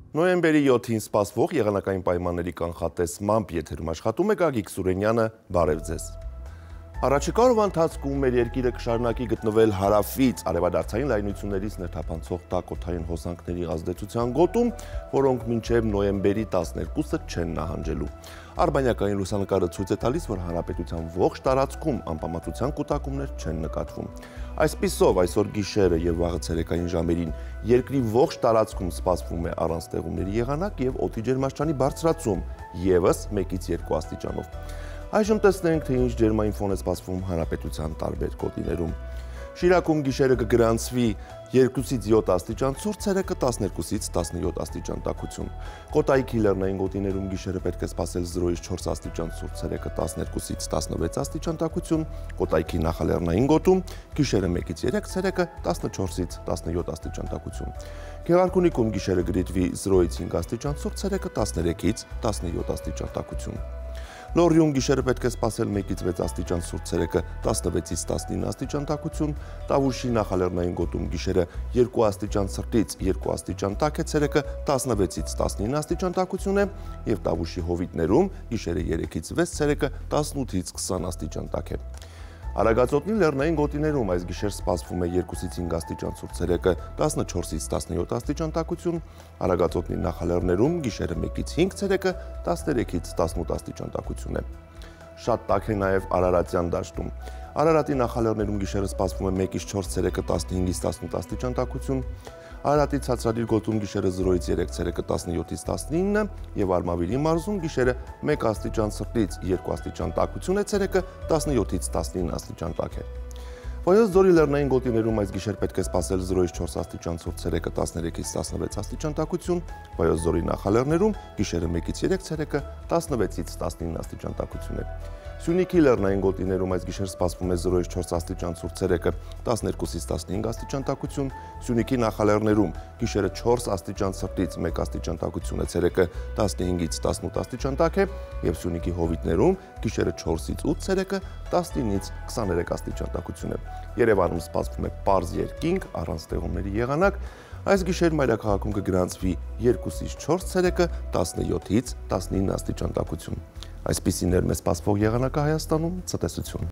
Նոյեմբերի 7-ին սպասվող եղանակային պայմանների կանխատեսմամբ եթերում աշխատում է Գագիկ Սուրենյանը, բարև ձեզ։ Առաջիկա օրվա ընթացքում մեր երկիրը կշարունակի գտնվել հարավից արևադարձային լայնություններից ներթափանցող տաք-օդային հոսանքների ազդեցության գոտում, որոնք մինչև նոյեմբերի 12-ը չեն նահանջելու։ Արբանյակային լուսանկարը ցույց է տալիս, որ հանրապետության ողջ տարածքում անպամատության կուտակումներ չեն նկատվում։ Այսպիսով, այսօր գիշերը եւ վաղը ցերեկային ժամերին երկրի ողջ տարածքում սպասվում է առանց տեղումների եղանակ եւ օդի ջերմաստիճանի բարձրացում եւս 1-ից 2 աստիճանով։ Այժմ տեսնենք, թե ինչ ջերմային ֆոն է սպասվում հանրապետության տարբեր գոտիներում։ Շիրակում գիշերը կգրանցվի 2-ից 7 աստիճան ցուրտ, ցերեկը 12-ից 17 աստիճան տաքություն։ Կոտայքի լեռնային գոտիներում գիշերը պետք է սպասել 0-ից 4 աստիճան ցուրտ, ցերեկը 12-ից 16 աստիճան տաքություն։ Կոտայքի նախալեռնային գոտում գիշերը 1-ից 3, ցերեկը 14-ից 17 աստիճան տաքություն։ Գեղարքունիքում գիշերը կդիտվի 0-ից 5 աստիճան ցուրտ, ցերեկը 13-ից 17 աստիճան տաքություն։ Լոռիում գիշերը պետք է սպասել 1-ից 6 աստիճան ցուրտ, ցերեկը 16-ից 19 աստիճան տաքություն, Տավուշի նախալեռնային գոտում գիշերը 2 աստիճան ցրտից 2 աստիճան տաք է, ցերեկը 16-ից 19 աստիճան տաքություն է եւ Տավուշի հովիտներում գիշերը 3-ից 6, ցերեկը 18-ից 20 աստիճան տաք է։ Արագածոտնի լեռնային գոտիներում այս գիշեր սպասվում է 2-ից 5 աստիճան ցուրտ, ցերեկը 14-ից 17 աստիճան տաքություն, Արագածոտնի նախալեռներում գիշերը 1-ից 5, ցերեկը 13-ից 18 աստիճան տաքություն է։ Շատ տաք է նաև Արարատյան դաշտում։ Արարատի նախալեռներում գիշերը սպասվում է 1-ից 4, ցերեկը 15-ից 18 աստիճան տաքություն, Արարատի ցածրադիր գոտում գիշերը 0-ից 3, ցերեկը 17-ից 19 եւ Արմավիրի մարզում գիշերը 1 աստիճան ցրտից 2 աստիճան տաքություն է, ցերեկը 17-ից 19 աստիճան տաք է։ Վայոց ձորի լեռնային գոտիներում այս գիշեր պետք է սպասել 0-ից 4 աստիճան ցուրտ, ցերեկը 13-ից 16 աստիճան տաքություն, Վայոց ձորի նախալեռներում գիշերը 1-ից 3, ցերեկը 16-ից 19 աստիճան տաքություն է։ Սյունիքի լեռնային գոտիներում այս գիշեր սպասվում է 0-ից 4 աստիճան ցուրտ, ցերեկը 12-ից 15 աստիճան տաքություն, Սյունիքի նախալեռներում գիշերը 4 աստիճան ցրտից 1 աստիճան տաքություն է, ցերեկը 15-ից 18 աստիճան տաք է եւ Սյունիքի հովիտներում գիշերը 4-ից 8, ցերեկը 19-ից 23 աստիճան տաքություն է։ Երևանում սպասվում է պարզ երկինք առանց տեղումների եղանակ, այս գիշեր մայրաքաղաքում կգրանցվի 2-ից 4, ցերեկը 17-ից 19 աստիճան տաքություն։ Այսպիսին էր մեզ սպասվող եղանակը Հայաստանում, ցտեսություն։